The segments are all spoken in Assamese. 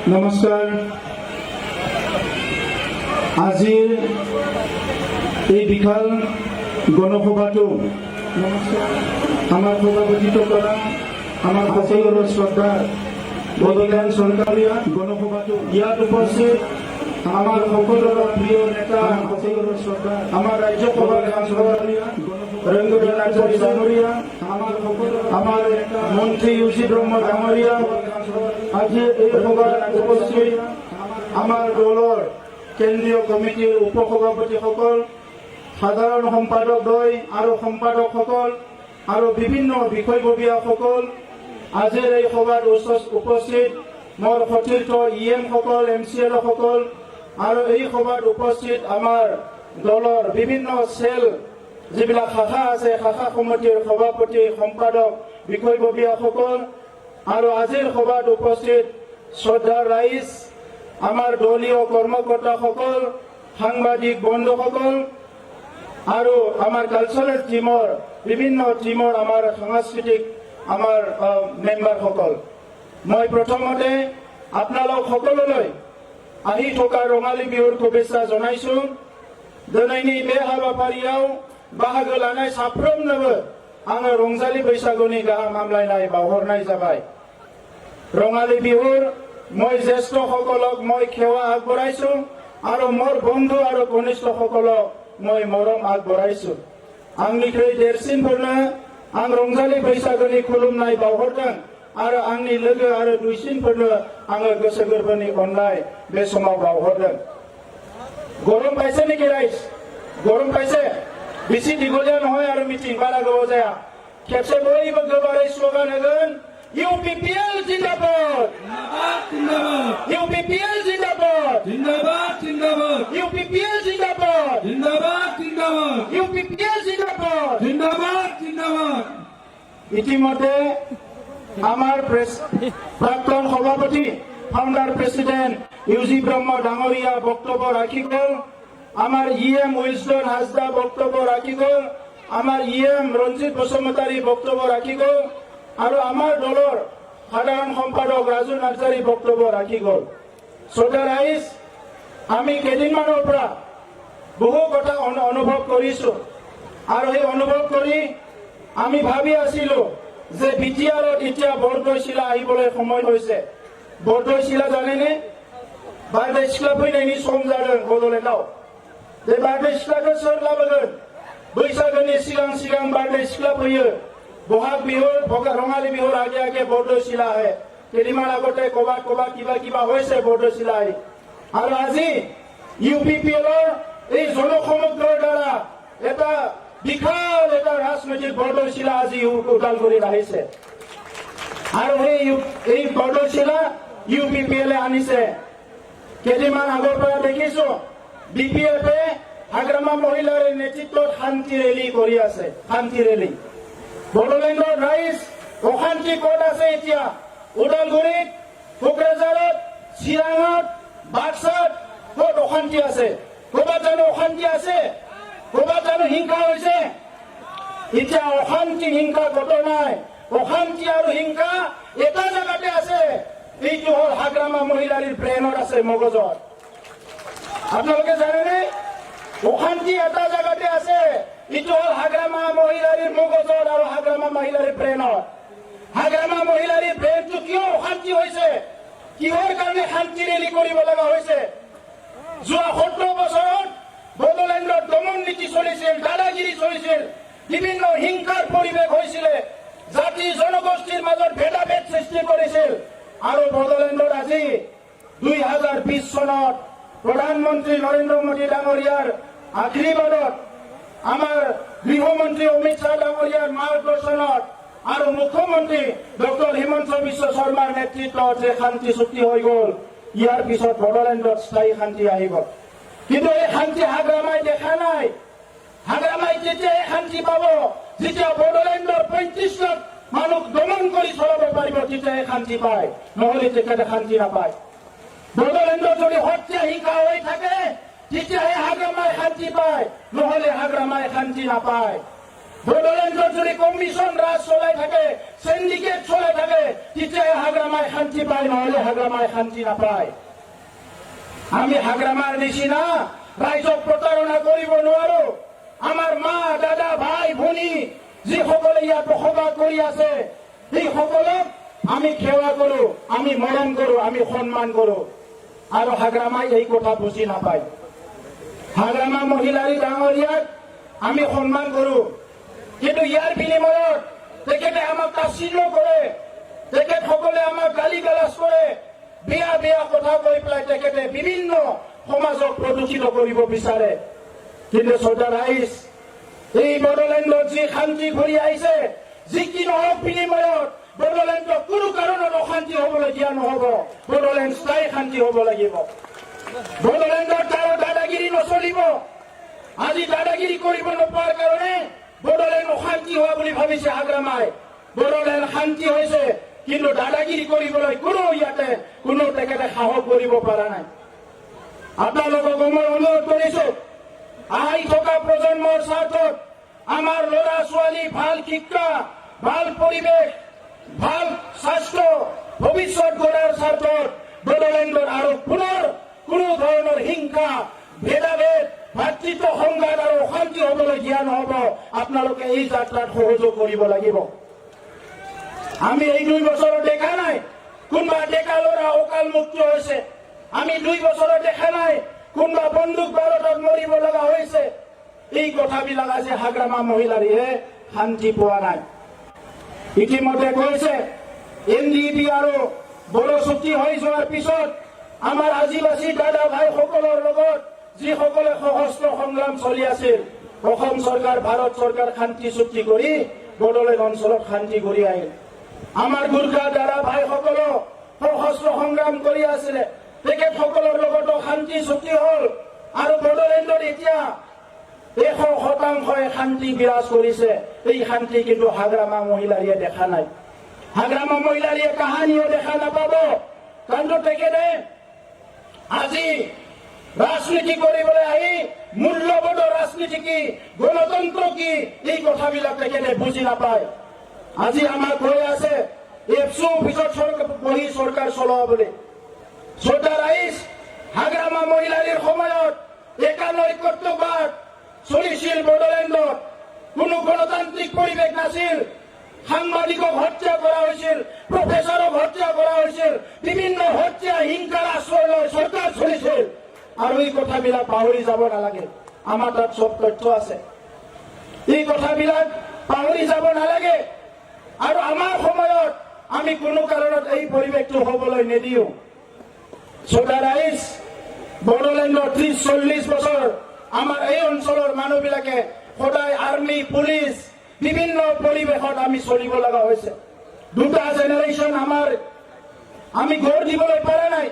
নমস্কাৰ। আজিৰ এই বিশাল গণসভাটো আমাৰ সভাপতিত্ব কৰা আমাৰ সকলোৰে শ্ৰদ্ধাৰ বদলেন চৰকাৰীয়া গণসভাটো ইয়াত উপস্থিত আমাৰ সকলোৰে প্ৰিয় নেতা সকলোৰে শ্ৰদ্ধা আমাৰ ৰাজ্যসভাৰ সাংসদ ৰংগৰীয়া নাৰ্জাৰী ডাঙৰীয়া আমাৰ মন্ত্ৰী ইউচি ব্ৰহ্ম ডাঙৰীয়া আজি এই সভাত উপস্থিত আমাৰ দলৰ কেন্দ্ৰীয় কমিটিৰ উপসভাপতিসকল সাধাৰণ সম্পাদকদ্বয় আৰু সম্পাদকসকল আৰু বিভিন্ন বিষয়ববীয়াসকল আজিৰ এই সভাত উপস্থিত মোৰ সতীৰ্থ ইএম সকল MCL সকল আৰু এই সভাত উপস্থিত আমাৰ দলৰ বিভিন্ন সেল যিবিলাক শাখা আছে শাখা সমিতিৰ সভাপতি সম্পাদক বিষয়ববীয়াসকল আৰু আজিৰ সভাত উপস্থিত শ্ৰদ্ধাৰ ৰাইজ আমাৰ দলীয় কৰ্মকৰ্তাসকল সাংবাদিক বন্ধুসকল আৰু আমাৰ কালচাৰেল টিমৰ বিভিন্ন টিমৰ আমাৰ সাংস্কৃতিক আমাৰ মেম্বাৰসকল মই প্ৰথমতে আপোনালোক সকলোলৈ আহি থকা ৰঙালী বিহুৰ শুভেচ্ছা জনাইছো। দিনैनि बे हाबाफारियाव बाहागो लानाय साफ्रोमनोबो आङो रंजालि बैसागुनि गाहाम हामलायनाय बावहरनाय जाबाय। रङाली बिहुर মই জ্যেষ্ঠসকলক মই সেৱা আগবঢ়াইছো আৰু মোৰ বন্ধু আৰু ঘনিষ্ঠসকলক মই মৰম আগবঢ়াইছো। आंनिख्रुइ देरसिनफोरनो आं रंजालि बैसागुनि खुलुमनाय बावहरदों आरो आंनि लोगो आरो दुइसिनफोरनो आङो गोसो गोरबोनि अननाय बे समाव बावहरदों। गरम पाइसे नेকি राइज गरम पाइसे बेसि दीघलिया নহয় आरो मिटिं बारा गोबाव जाया खेबसे बयबो गोबारै स्ल'गान होगोन UPPL जिंदाबाद जिंदाबाद UPPL जिंदाबाद जिंदाबाद जिंदाबाद UPPL जिंदाबाद जिंदाबाद जिंदाबाद UPPL जिंदाबाद जिंदाबाद जिंदाबाद ইতিমধ্যে আমাৰ প্ৰাক্তন সভাপতি ফাউণ্ডাৰ প্ৰেসিডেন্ট ইউজি ব্ৰহ্ম ডাঙৰীয়া বক্তব্য ৰাখি গ'ল। আমাৰ ইএম উইলষ্টন হাজদা বক্তব্য ৰাখি গ'ল। আমাৰ ইএম ৰঞ্জিত বসুমতাৰী বক্তব্য ৰাখি গ'ল আৰু আমাৰ দলৰ সাধাৰণ সম্পাদক ৰাজু নাৰ্জাৰী বক্তব্য ৰাখি গ'ল। শ্ৰদ্ধা ৰাইজ আমি কেইদিনমানৰ পৰা বহু কথা অনুভৱ কৰিছো আৰু এই অনুভৱ কৰি আমি ভাবি আছিলো যে বিটিআৰত এতিয়া বৰদৈচিলা আহিবলৈ সময় হৈছে। बरदयसिला जाने बारदै सिख्ला फैनायनि सम जादों बड'लेण्डआव। बे बारदै सिख्लाखौ सोर लाबोगोन? बैसागोनि सिगां सिगां बारदै सिख्ला फैयो। बहाग बिहुर रङाली बिहुर आगे आगे बरदयसिला आহে। কেইদিনমান আগতে ক'বাত কিবা কিবা হৈছে বৰদৈচিলা আহি। আৰু আজি UPPLৰ এই জনসমুদ্ৰৰ দ্বাৰা এটা বিশাল এটা ৰাজনৈতিক বৰদৈচিলা আজি ওদালগুৰিত আহিছে আৰু এই বৰদৈচিলা UPPL আনিছে। কেইদিনমান আগৰ পৰা দেখিছো BPF-এ হাগ্ৰামা মহিলাৰ নেতৃত্বত শান্তি ৰেলী কৰি আছে। শান্তি ৰেলী বড়োলেণ্ডৰ ৰাইজ অশান্তি ক'ত আছে এতিয়া? ওদালগুৰিত, কোকৰাঝাৰত, চিৰাঙত, বাক্সাত ক'ত অশান্তি আছে? ক'ৰবাত জানো অশান্তি আছে? ক'ৰবাত জানো হিংসা হৈছে? এতিয়া অশান্তি হিংসা ক'তো নাই। অশান্তি আৰু হিংসা এটা জাগাতে আছে। এইটো হ'ল হাগ্ৰামা মহিলাৰ ব্ৰেইনত আছে, মগজত। আপোনালোকে জানেনে? অশান্তি এটা জাগাতে আছে। এইটো হ'ল হাগ্ৰামা মহিলাৰ মগজত আৰু হাগ্ৰামা মহিলাৰ ব্ৰেইনত। হাগ্ৰামা মহিলাৰ ব্ৰেইনটো কিয় অশান্তি হৈছে? কিহৰ কাৰণে শান্তি ৰেলী কৰিব লগা হৈছে? যোৱা 17 বছৰত বড়োলেণ্ডত দমন নীতি চলিছিল, দাদাগিৰি চলিছিল, বিভিন্ন হিংসাৰ পৰিৱেশ হৈছিলে, জাতি জনগোষ্ঠীৰ মাজত ভেদাভেদ সৃষ্টি কৰিছিল। আৰু বড়োলেণ্ডত আজি 2020 চনত প্ৰধানমন্ত্ৰী নৰেন্দ্ৰ মোদী ডাঙৰীয়াৰ আশীৰ্বাদত, আমাৰ গৃহমন্ত্ৰী অমিত শ্বাহ ডাঙৰীয়াৰ মাৰ্গদৰ্শনত আৰু মুখ্যমন্ত্ৰী ডক্টৰ হিমন্ত বিশ্ব শৰ্মাৰ নেতৃত্বত যে শান্তি চুক্তি হৈ গ'ল, ইয়াৰ পিছত বড়োলেণ্ডত স্থায়ী শান্তি আহিব। কিন্তু এই শান্তি হাগ্ৰামাই দেখা নাই। হাগ্ৰামাই যেতিয়া শান্তি পাব, যেতিয়া বড়োলেণ্ডৰ 35 লাখ মানুহ দমন কৰি চলাব পাৰিব, তেতিয়াহে শান্তি পায়, নহ'লে তেখেতে শান্তি নাপায়। বড়োলেণ্ডত যদি হত্যা হিংসা হৈ থাকে, তেতিয়াহে হাগ্ৰামাই শান্তি পায়, নহ'লে হাগ্ৰামাই শান্তি নাপায়। বড়োলেণ্ডত যদি কমিশন ৰাজ চলাই থাকে, সিন্ডিকেট চলাই থাকে, তেতিয়াই হাগ্ৰামাই শান্তি পায়, নহলে হাগ্ৰামাই শান্তি নাপায়। আমি হাগ্ৰামাৰ নিচিনা ৰাইজক প্ৰতাৰণা কৰিব নোৱাৰো। আমাৰ মা, দাদা, ভাই, ভনী যিসকলে ইয়াত বসবাস কৰি আছে, সেই সকলক আমি সেৱা কৰো, আমি মৰম কৰো, আমি সন্মান কৰো। আৰু হাগ্ৰামাই এই কথা বুজি নাপায়। হাগ্ৰামা মহিলাৰী ডাঙৰীয়াক আমি সন্মান কৰো, কিন্তু ইয়াৰ বিনিময়ত তেখেতে আমাক তাচ্ছিল্য কৰে, তেখেতসকলে আমাক গালি গালাজ কৰে, বেয়া বেয়া কথা কৈ পেলাই তেখেতে বিভিন্ন সমাজক প্ৰদূষিত কৰিব বিচাৰে। কিন্তু চৰ্দাৰ ৰাইজ, এই বড়োলেণ্ডত যি শান্তি ঘূৰি আহিছে, যি কি নহওক বিনিময়ত বড়োলেণ্ডত কোনো কাৰণত অশান্তি হবলৈ দিয়া নহব। বড়োলেণ্ড স্থায়ী শান্তি হব লাগিব। বড়োলেণ্ডত কাৰো দাদাগিৰি নচলিব। আজি দাদাগিৰি কৰিব নোপোৱাৰ কাৰণে বড়োলেণ্ড অশান্তি হোৱা বুলি ভাবিছে হাগ্ৰামাই। বড়োলেণ্ড শান্তি হৈছে, কিন্তু দাদাগিৰি কৰিবলৈ কোনো তেখেতে সাহস কৰিব পৰা নাই। আপোনালোকক মই অনুৰোধ কৰিছো, আহি থকা প্ৰজন্মৰ স্বাৰ্থত, আমাৰ ল'ৰা ছোৱালী ভাল শিক্ষা, ভাল পৰিৱেশ, ভাল স্বাস্থ্য, ভৱিষ্যত গঢ়াৰ স্বাৰ্থত বড়োলেণ্ডত আৰু পুনৰ কোনো ধৰণৰ হিংসা, ভেদাভেদ, ভাতৃত্ব সংঘাত আৰু অশান্তি হবলৈ দিয়া নহব। আপোনালোকে এই যাত্ৰাত সহযোগ কৰিব লাগিব। আমি এই 2 বছৰত দেখা নাই কোনোবা ডেকা ল'ৰা অকাল মৃত্যু হৈছে। আমি 2 বছৰত দেখা নাই কোনোবা বন্দুক বাৰুদত মৰিব লগা হৈছে। এই কথাবিলাক আজি হাগ্ৰামা মহিলাৰীয়ে শান্তি পোৱা নাই। ইতিমধ্যে কৈছে NDP আৰু বড়ো চুক্তি হৈ যোৱাৰ পিছত আমাৰ আদিবাসী দাদা ভাইসকলৰ লগত যিসকলে সশস্ত্ৰ সংগ্ৰাম চলি আছিল, অসম চৰকাৰ, ভাৰত চৰকাৰ শান্তি চুক্তি কৰি বড়োলেণ্ড অঞ্চলত শান্তি ঘূৰি আহিল। আমাৰ গোৰ্খা দাদা ভাইসকলো সশস্ত্ৰ সংগ্ৰাম কৰি আছিলে, তেখেতসকলৰ লগতো শান্তি চুক্তি হল। আৰু বড়োলেণ্ডত এতিয়া 100% শান্তি বিৰাজ কৰিছে। এই শান্তি কিন্তু হাগ্ৰামা মহিলাৰীয়ে দেখা নাই। হাগ্ৰামা মহিলাৰীয়ে কাহানিও দেখা নাপাব। কাৰণ তেখেতে আজি ৰাজনীতি কৰিবলৈ আহি মূল্যবোধৰ ৰাজনীতি কি, গণতন্ত্ৰ কি, এই কথাবিলাক তেখেতে বুজি নাপায়। আজি আমাক কৈ আছে এপছু অফিচত বহি চৰকাৰ চলোৱা বুলি। চৰ্দাৰ ৰাইজ, হাগ্ৰামা মহিলাৰীৰ সময়ত একানৈকত্যবাদ চলিছিল বড়োলেণ্ডত। কোনো গণতান্ত্ৰিক পৰিৱেশ নাছিল। সাংবাদিকক হত্যা কৰা হৈছিল, প্ৰফেচাৰক হত্যা কৰা হৈছিল, বিভিন্ন হত্যা হিংসাৰ আশ্ৰয় লৈ চৰকাৰ চলিছিল। আৰু এই কথাবিলাক পাহৰি যাব নালাগে। আমাৰ তাত চব তথ্য আছে। এই কথাবিলাক পাহৰি যাব নালাগে। আৰু আমাৰ সময়ত আমি কোনো কাৰণত এই পৰিৱেশটো হবলৈ নিদিও। চৰ্দাৰ ৰাইজ, বড়োলেণ্ডৰ 30-40 বছৰ আমাৰ এই অঞ্চলৰ মানুহবিলাকে সদায় আৰ্মি, পুলিচ, বিভিন্ন পৰিৱেশত আমি চলিব লগা হৈছে। 2টা জেনেৰেশ্যন আমি গঢ় দিবলৈ পৰা নাই।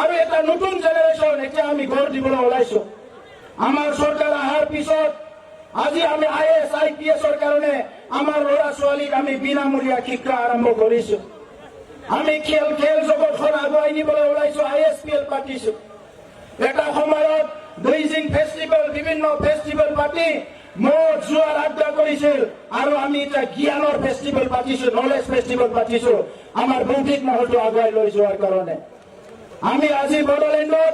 আৰু এটা নতুন জেনেৰেশ্যন এতিয়া আমি গঢ় দিবলৈ ওলাইছো। আমাৰ চৰকাৰ অহাৰ পিছত আজি আমি IAS, IPSৰ কাৰণে আমাৰ ল'ৰা ছোৱালীক আমি বিনামূলীয়া শিক্ষা আৰম্ভ কৰিছো। আমি খেল জগতখন আগুৱাই নিবলৈ ওলাইছো। ISPL পাতিছো। এটা সময়ত বেইজিং ফেষ্টিভেল, বিভিন্ন ফেষ্টিভেল পাতি মদ জুৱাৰ আড্ডা কৰিছিল। আৰু আমি এতিয়া জ্ঞানৰ ফেষ্টিভেল পাতিছো, নলেজ ফেষ্টিভেল পাতিছো, আমাৰ বৌদ্ধিক মহলটো আগুৱাই লৈ যোৱাৰ কাৰণে। আমি আজি বড়োলেণ্ডত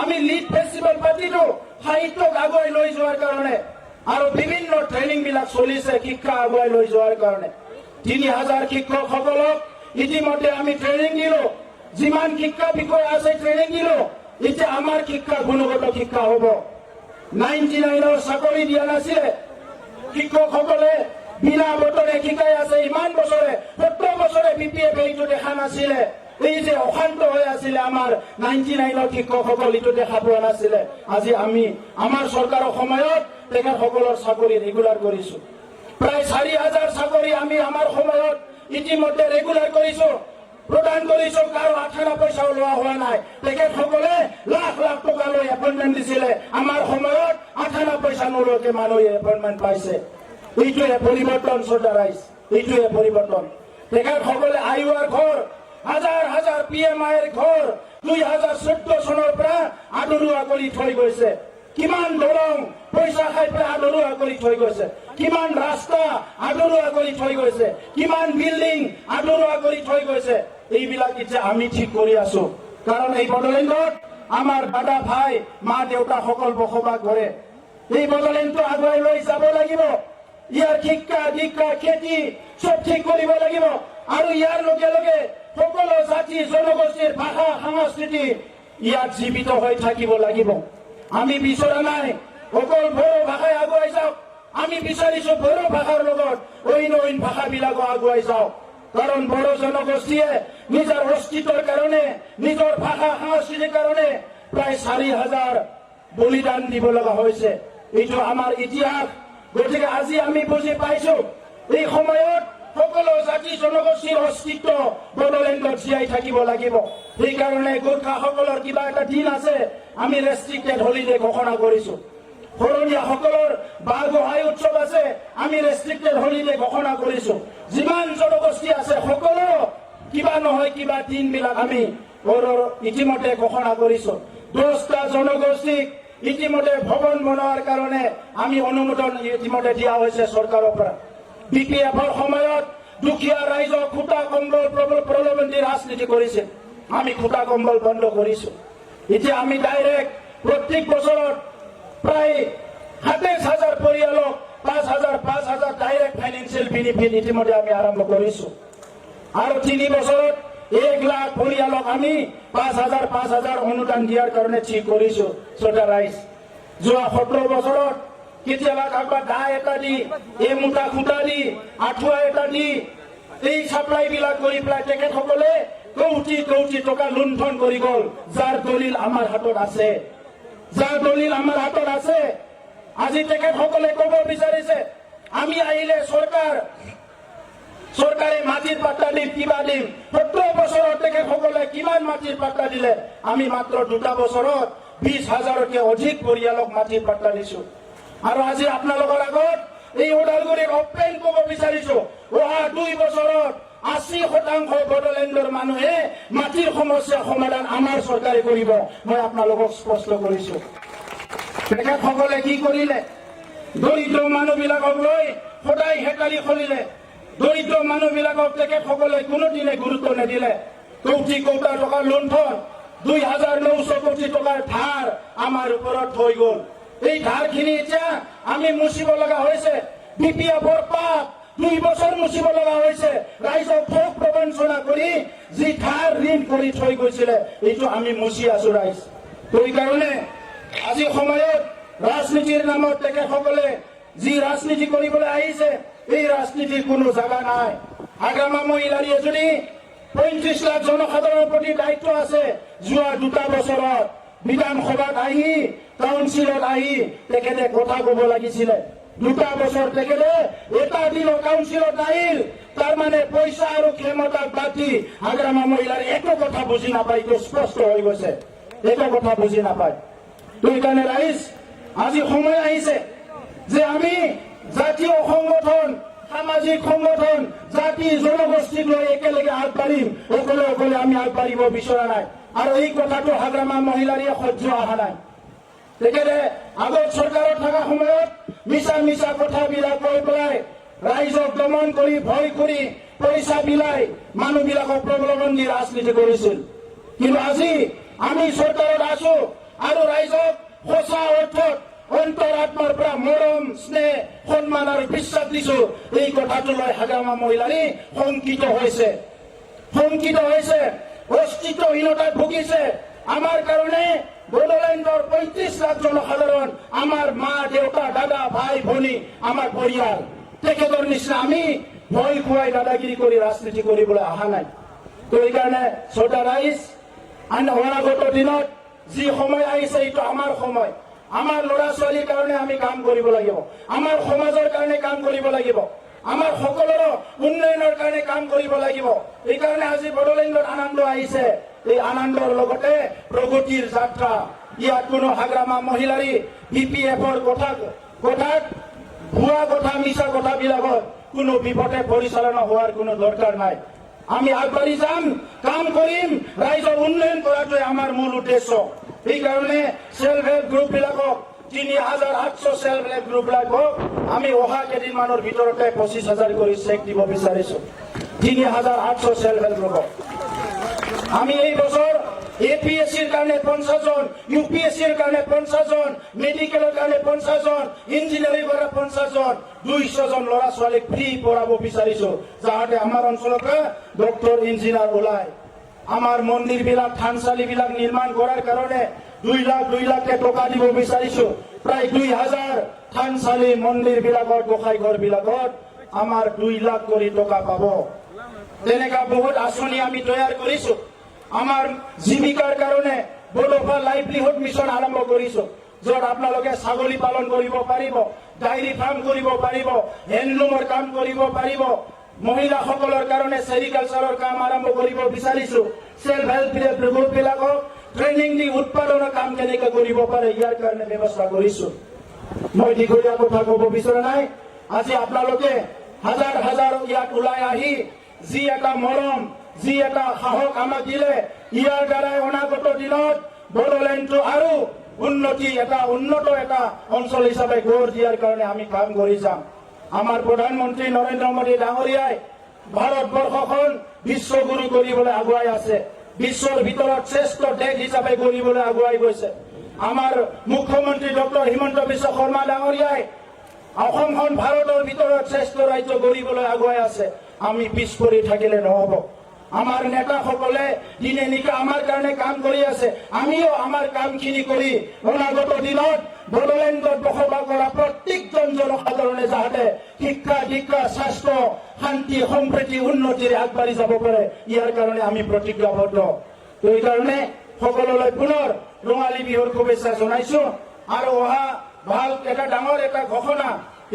আমি লিড ফেষ্টিভেল পাতিলো, সাহিত্যক আগুৱাই লৈ যোৱাৰ কাৰণে। আৰু বিভিন্ন ট্ৰেইনিং বিলাক চলিছে শিক্ষা আগুৱাই লৈ যোৱাৰ কাৰণে। 3000 শিক্ষকসকলক ইতিমধ্যে আমি ট্ৰেইনিং দিলো। যিমান শিক্ষা বিষয় আছে ট্ৰেইনিং দিলো। এতিয়া আমাৰ শিক্ষা গুণগত শিক্ষা হ'ব। 99ৰ চাকৰি দিয়া নাছিলে। শিক্ষকসকলে বিনা বতৰে শিকাই আছে ইমান বছৰে। 17 বছৰে BPF এইটো দেখা নাছিলে। এই যে অশান্ত হৈ আছিলে আমাৰ 99ৰ শিক্ষকসকল, এইটো দেখা পোৱা নাছিলে। আজি আমি আমাৰ চৰকাৰৰ সময়ত তেখেতসকলৰ চাকৰি ৰেগুলাৰ কৰিছো। প্ৰায় 4000 চাকৰি আমি আমাৰ সময়ত ইতিমধ্যে ৰেগুলাৰ কৰিছো, প্ৰদান কৰিছো। কাৰো 18 পইচাও লোৱা হোৱা নাই। তেখেতসকলে লাখ লাখ টকা লৈ এপইণ্টমেণ্ট দিছিলে। আমাৰ সময়ত 18 পইচা নোলোৱাকে মানুহে এপইণ্টমেণ্ট পাইছে। এইটোৱে পৰিৱৰ্তন চৰ্দাৰ ৰাইজ, এইটোৱে পৰিৱৰ্তন। তেখেতসকলে আইৱাৰ ঘৰ, হাজাৰ PMIৰ ঘৰ 2014 চনৰ পৰা আদৰুৱা কৰি থৈ গৈছে। কিমান দলং পইচা খাই পেলাই আধৰুৱা কৰি থৈ গৈছে, কিমান ৰাস্তা আধৰুৱা কৰি থৈ গৈছে, কিমান বিল্ডিং আধৰুৱা কৰি থৈ গৈছে, এইবিলাক এতিয়া আমি ঠিক কৰি আছো। কাৰণ এই বড়োলেণ্ডত আমাৰ দাদা ভাই মা দেউতা সকল বসবাস কৰে। এই বড়োলেণ্ডটো আগুৱাই লৈ যাব লাগিব। ইয়াৰ শিক্ষা দীক্ষা খেতি চব ঠিক কৰিব লাগিব। আৰু ইয়াৰ লগে লগে সকলো জাতি জনগোষ্ঠীৰ ভাষা সংস্কৃতি ইয়াত জীৱিত হৈ থাকিব লাগিব। আমি বিচৰা নাই অকল বড়ো ভাষাই আগুৱাই যাওক, আমি বিচাৰিছো বড়ো ভাষাৰ লগত অন্য অন্য ভাষাবিলাকো আগুৱাই যাওক। কাৰণ বড়ো জনগোষ্ঠীয়ে নিজৰ অস্তিত্বৰ কাৰণে, নিজৰ ভাষা সংস্কৃতিৰ কাৰণে প্ৰায় 4,000 বলিদান দিব লগা হৈছে। এইটো আমাৰ ইতিহাস। গতিকে আজি আমি বুজি পাইছো এই সময়ত সকলো জাতি জনগোষ্ঠীৰ অস্তিত্ব বড়োলেণ্ডত জীয়াই থাকিব লাগিব। সেইকাৰণে গোৰ্খাসকলৰ কিবা এটা দিন আছে, আমি ৰেষ্ট্ৰিক্টেড হলিডে ঘোষণা কৰিছো। শৰণীয়াসকলৰ বাৰ গোহাঁই উৎসৱ আছে, আমি ৰেষ্ট্ৰিক্টেড হলিডে ঘোষণা কৰিছো। যিমান জনগোষ্ঠী আছে সকলো কিবা নহয় কিবা দিনবিলাক আমি ইতিমধ্যে ঘোষণা কৰিছো। 10টা জনগোষ্ঠীক ইতিমধ্যে ভৱন বনোৱাৰ কাৰণে আমি অনুমোদন ইতিমধ্যে দিয়া হৈছে চৰকাৰৰ পৰা। BPFৰ সময়ত দুখীয়া ৰাইজক খুটা কম্বল প্ৰলোভন দি ৰাজনীতি কৰিছে, আমি খুটা কম্বল বন্ধ কৰিছো। এতিয়া আমি ডাইৰেক্ট প্ৰত্যেক বছৰত প্ৰায় 27,000 পৰিয়ালক 5,000 ডাইৰেক্ট ফাইনেন্সিয়েল বেনিফিট ইতিমধ্যে আমি আৰম্ভ কৰিছো। আৰু 3 বছৰত 1 লাখ পৰিয়ালক আমি 5,000 অনুদান দিয়াৰ কাৰণে ঠিক কৰিছো। শ্ৰোতা ৰাইজ, যোৱা 17 বছৰত কেতিয়াবা কাৰোবাৰ দা এটা দি, মুঠা খুঁটা দি, আঁঠুৱা এটা দি এই চাপ্লাই বিলাক কৰি পেলাই তেখেতসকলে কোটি কোটি টকা লুণ্ঠন কৰি গ'ল। যাৰ দলিল আমাৰ হাতত আছে, যাৰ দলিল আমাৰ হাতত আছে। আজি তেখেতসকলে ক'ব বিচাৰিছে আমি আহিলে চৰকাৰে মাটিৰ পাট্টা দিম, কিবা দিম। 17 বছৰত তেখেতসকলে কিমান মাটিৰ পাট্টা দিলে? আমি মাত্ৰ 2টা বছৰত 20,000তকৈ অধিক পৰিয়ালক মাটিৰ পাট্টা দিছো। আৰু আজি আপোনালোকৰ আগত এই ওদালগুৰিৰ অপেন ক'ব বিচাৰিছো, অহা 2 বছৰত 80% বড়োলেণ্ডৰ মানুহে মাটিৰ সমস্যা সমাধান আমাৰ চৰকাৰে কৰিব। মই আপোনালোকক স্পষ্ট কৰিছো। তেখেতসকলে কি কৰিলে? দৰিদ্ৰ মানুহবিলাকক লৈ সদায় হেকালি খলিলে। দৰিদ্ৰ মানুহবিলাকক তেখেতসকলে কোনোদিনে গুৰুত্ব নিদিলে। কোটি কোটি টকাৰ লুণ্ঠন, 2,900 কোটি টকাৰ ধাৰ আমাৰ ওপৰত হৈ গ'ল। এই ধাৰখিনি এতিয়া আমি মুচিব লগা হৈছে। BPFৰ পাপ 2 বছৰ মুচিব লগা হৈছে। ৰাইজক ভোগ প্ৰবঞ্চনা কৰি যি ধাৰ ঋণ কৰি থৈ গৈছিলে এইটো আমি মুচি আছো ৰাইজ। সেইকাৰণে আজি সময়ত ৰাজনীতিৰ নামত তেখেতসকলে যি ৰাজনীতি কৰিবলৈ আহিছে, এই ৰাজনীতিৰ কোনো জাগা নাই। হাগ্ৰামা মহিলাৰীয়ে যদি 35 লাখ জনসাধাৰণৰ প্ৰতি দায়িত্ব আছে, যোৱা 2টা বছৰত বিধানসভাত আহি, কাউন্সিলত আহি তেখেতে কথা ক'ব লাগিছিলে। 2টা বছৰ তেখেতে এটা দিনো কাউন্সিলত নাহিল। তাৰমানে পইচা আৰু ক্ষমতাক বাদ দি হাগ্ৰামা মহিলাৰ একো কথা বুজি নাপায়। এইটো স্পষ্ট হৈ গৈছে, একো কথা বুজি নাপায়। সেইকাৰণে ৰাইজ, আজি সময় আহিছে যে আমি জাতীয় সংগঠন, সামাজিক সংগঠন, জাতি জনগোষ্ঠীক লৈ একেলগে আগবাঢ়িম। অকলে অকলে আমি আগবাঢ়িব বিচৰা নাই। আৰু এই কথাটো হাগ্ৰামা মহিলাৰীয়ে সহ্য অহা নাই। তেখেতে আগত চৰকাৰত থকা সময়ত মিছা কথাবিলাক কৈ পেলাই ৰাইজক দমন কৰি, ভয় কৰি, পইচা বিলাই মানুহবিলাকক প্ৰলোভন দি ৰাজনীতি কৰিছিল। কিন্তু আজি আমি চৰকাৰত আছো আৰু ৰাইজক সঁচা অৰ্থত অন্তৰাত্মাৰ পৰা মৰম, স্নেহ, সন্মান আৰু বিশ্বাস দিছো। এই কথাটো লৈ হাগ্ৰামা মহিলাৰী শংকিত হৈছে, অস্তিত্বহীনতাত ভুগিছে। আমাৰ কাৰণে বড়োলেণ্ডৰ 35 লাখ জনসাধাৰণ, আমাৰ মা দেউতা, দাদা ভাই ভনী, আমাৰ পৰিয়াল। তেখেতৰ নিচিনা আমি ভয় খুৱাই দাদাগিৰি কৰি ৰাজনীতি কৰিবলৈ অহা নাই। তো এইকাৰণে শ্ৰোতা ৰাইজ, অনাগত দিনত যি সময় আহিছে এইটো আমাৰ সময়। আমাৰ ল'ৰা ছোৱালীৰ কাৰণে আমি কাম কৰিব লাগিব, আমাৰ সমাজৰ কাৰণে কাম কৰিব লাগিব, আমাৰ সকলোৰে উন্নয়নৰ কাৰণে কাম কৰিব লাগিব। এইকাৰণে আজি বড়োলেণ্ডত আনন্দ আহিছে। এই আনন্দৰ লগতে প্ৰগতিৰ যাত্ৰা। ইয়াত কোনো হাগ্ৰামা মহিলাৰী BPFৰ কথাত ভুৱা কথা, মিছা কথাবিলাকত কোনো বিপথে পৰিচালনা হোৱাৰ কোনো দৰকাৰ নাই। আমি আগবাঢ়ি যাম, কাম কৰিম, ৰাইজৰ উন্নয়ন কৰাটোৱে আমাৰ মূল উদ্দেশ্য। সেইকাৰণে সেল্ফ হেল্প গ্ৰুপবিলাকক 3800 সেলফ হেল্প গ্ৰুপ লাগক আমি অহা কেইদিনমানৰ ভিতৰতে 25,000 কৰি চেক দিব বিচাৰিছো 3800 সেলফ হেল্প গ্ৰুপক আমি এই বছৰ এপিএসসিৰ কাৰণে 50 জন ইউপিএসসিৰ কাৰণে 50 জন মেডিকেলৰ কাৰণে 50 জন ইঞ্জিনিয়াৰিং কৰা 50 জন 200 জন ল'ৰা ছোৱালীক ফ্ৰী পঢ়াব বিচাৰিছো যাতে আমাৰ অঞ্চলতে ডক্টৰ ইঞ্জিনিয়াৰ ওলায় আমাৰ মন্দিৰবিলাক থানচালিবিলাক নিৰ্মাণ কৰাৰ কাৰণে 2 লাখ টকা দিব বিচাৰিছো প্ৰায় 2000 থানচালি মন্দিৰবিলাকত গোসাঁই ঘৰবিলাকত আমাৰ 2 লাখ কৰি টকা পাব তেনেকা বহুত আঁচনি আমি তৈয়াৰ কৰিছো আমাৰ জীৱিকাৰ কাৰণে বড়োফা লাইভলিহুড মিছন আৰম্ভ কৰিছো য'ত আপোনালোকে ছাগলী পালন কৰিব পাৰিব ডায়েৰী ফাৰ্ম কৰিব পাৰিব হেণ্ডলুমৰ কাম কৰিব পাৰিব মহিলাসকলৰ কাৰণে চেৰিকালচাৰৰ কাম আৰম্ভ কৰিব বিচাৰিছো সেলফ হেল্প গ্ৰুপবিলাকক ট্ৰেইনিং দি উৎপাদনৰ কাম কেনেকৈ কৰিব পাৰে ইয়াৰ কাৰণে ব্যৱস্থা কৰিছো মই দীঘলীয়া কথা ক'ব বিচৰা নাই আজি আপোনালোকে হাজাৰ হাজাৰ ইয়াত ওলাই আহি যি এটা মৰম যি এটা সাহস আমাক দিলে ইয়াৰ দ্বাৰাই অনাগত দিনত বড়োলেণ্ডটো আৰু উন্নত এটা অঞ্চল হিচাপে গঢ় দিয়াৰ কাৰণে আমি কাম কৰি যাম আমাৰ প্ৰধানমন্ত্ৰী নৰেন্দ্ৰ মোদী ডাঙৰীয়াই ভাৰতবৰ্ষখন বিশ্বগুৰু কৰিবলৈ আগুৱাই আছে বিশ্বৰ ভিতৰত শ্ৰেষ্ঠ দেশ হিচাপে গঢ়িবলৈ আগুৱাই গৈছে আমাৰ মুখ্যমন্ত্ৰী ডক্টৰ হিমন্ত বিশ্ব শৰ্মা ডাঙৰীয়াই অসমখন ভাৰতৰ ভিতৰত শ্ৰেষ্ঠ ৰাজ্য গঢ়িবলৈ আগুৱাই আছে আমি পিছ পৰি থাকিলে নহব আমাৰ নেতাসকলে দিনে নিশা আমাৰ কাৰণে কাম কৰি আছে আমিও আমাৰ কামখিনি কৰি অনাগত দিনত বড়োলেণ্ডত বসবাস কৰা প্ৰত্যেকজন জনসাধাৰণে যাতে শিক্ষা দীক্ষা স্বাস্থ্য শান্তি সম্প্ৰীতি উন্নতিৰে আগবাঢ়ি যাব পাৰে ইয়াৰ কাৰণে আমি প্ৰতিজ্ঞাবদ্ধ সেইকাৰণে সকলোলৈ পুনৰ ৰঙালী বিহুৰ শুভেচ্ছা জনাইছো আৰু অহা ভাল এটা ডাঙৰ এটা ঘোষণা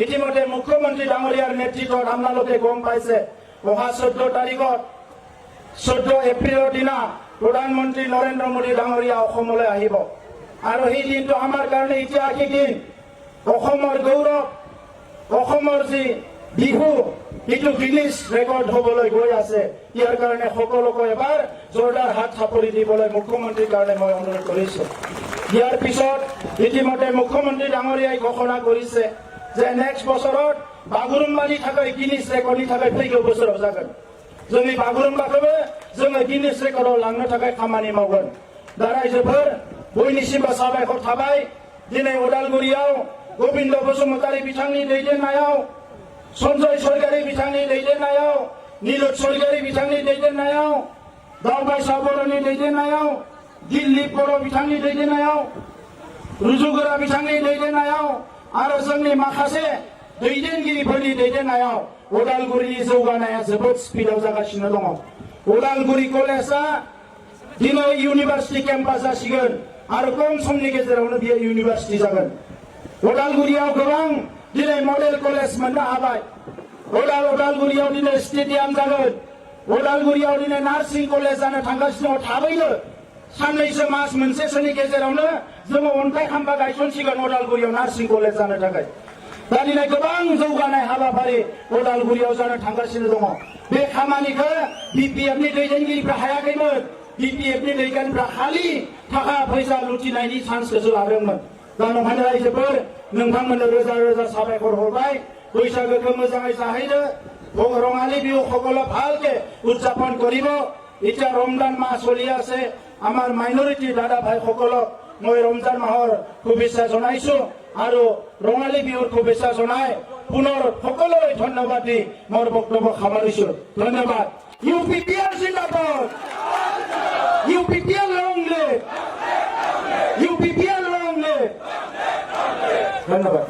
ইতিমধ্যে মুখ্যমন্ত্ৰী ডাঙৰীয়াৰ নেতৃত্বত আপোনালোকে গম পাইছে অহা 14 তাৰিখত 14 এপ্ৰিলৰ দিনা প্ৰধানমন্ত্ৰী নৰেন্দ্ৰ মোদী ডাঙৰীয়া অসমলৈ আহিব আৰু সেই দিনটো আমাৰ কাৰণে ঐতিহাসিক দিন অসমৰ গৌৰৱ অসমৰ যি বিহু এইটো গিনিছ ৰেকৰ্ড হ'বলৈ গৈ আছে ইয়াৰ কাৰণে সকলোকে এবাৰ জোৰদাৰ হাত চাপৰি দিবলৈ মুখ্যমন্ত্ৰীৰ কাৰণে মই অনুৰোধ কৰিছো ইয়াৰ পিছত ইতিমধ্যে মুখ্যমন্ত্ৰী ডাঙৰীয়াই ঘোষণা কৰিছে যে নেক্সট বছৰত বাগুৰুম্বা नि थाखाय गिनिस रेकर्डनि थाखाय फैगौ बोसोराव जागोन जोंनि बागुरुम्बाखौबो जोङो गिनिस रेकर्डआव लांनो थाखाय खामानि मावगोन दा रायजोफोर बयनिसिमबो साबायखर थाबाय दिनै उदालगुरियाव गोविन्द बसुमतारी बिथांनि दैदेननायाव सन्जय सरगारी बिथांनि दैदेननायाव नीलज सरगारी बिथांनि दैदेननायाव दावबायसा बर'नि दैदेननायाव दिलीप बर' बिथांनि दैदेननायाव रुजुगोरा बिथांनि दैदेननायाव आरो जोंनि माखासे दैदेनगिरिफोरनि दैदेननायाव उदालगुरिनि जौगानाया जोबोद स्पिडआव जागासिनो दङ उदालगुरि कलेजआ दिनै इउनिभार्सिटि केम्पास जासिगोन आरो खम समनि गेजेरावनो बियो इउनिभार्सिटि जागोन उदालगुरियाव गोबां दिनै मडेल कलेज मोननो हाबाय उदालगुरियाव दिनै स्टेडियाम जागोन उदालगुरियाव दिनै नार्सिं कलेज जानो थांगासिनो थाबैनो साननैसो मास मोनसेसोनि गेजेरावनो जोङो अन्थाइ खाम्फा गायसनसिगोन उदालगुरियाव नार्सिं कलेज जानो थाखाय दा दिनै गोबां जौगानाय हाबाफारि उदालगुरियाव जानो थांगासिनो दङ बे खामानिखौ बिपिएफनि दैदेनगिरिफ्रा हायाखैमोन बिपिएफनि दैदेनगिरिफ्रा खालि थाखा फैसा लुटिनायनि चान्सखौसो लादोंमोन दा नंखायनो रायजोफोर नोंथांमोननो रोजा रोजा साबायखर हरबाय बैसागोखौ मोजाङै जाहैदो ৰঙালী বিহু সকলো ভালকে উদযাপন কৰিব এতিয়া ৰমজান মাহ চলি আছে আমাৰ মাইনৰিটি দাদা ভাইসকলক মই ৰমজান মাহৰ শুভেচ্ছা জনাইছো আৰু ৰঙালী বিহুৰ শুভেচ্ছা জনাই পুনৰ সকলোলৈ ধন্যবাদ দি মোৰ বক্তব্য সামৰিছো ধন্যবাদ ইউপিপিএল জিন্দাবাদ UPPL long live UPPL long live ধন্যবাদ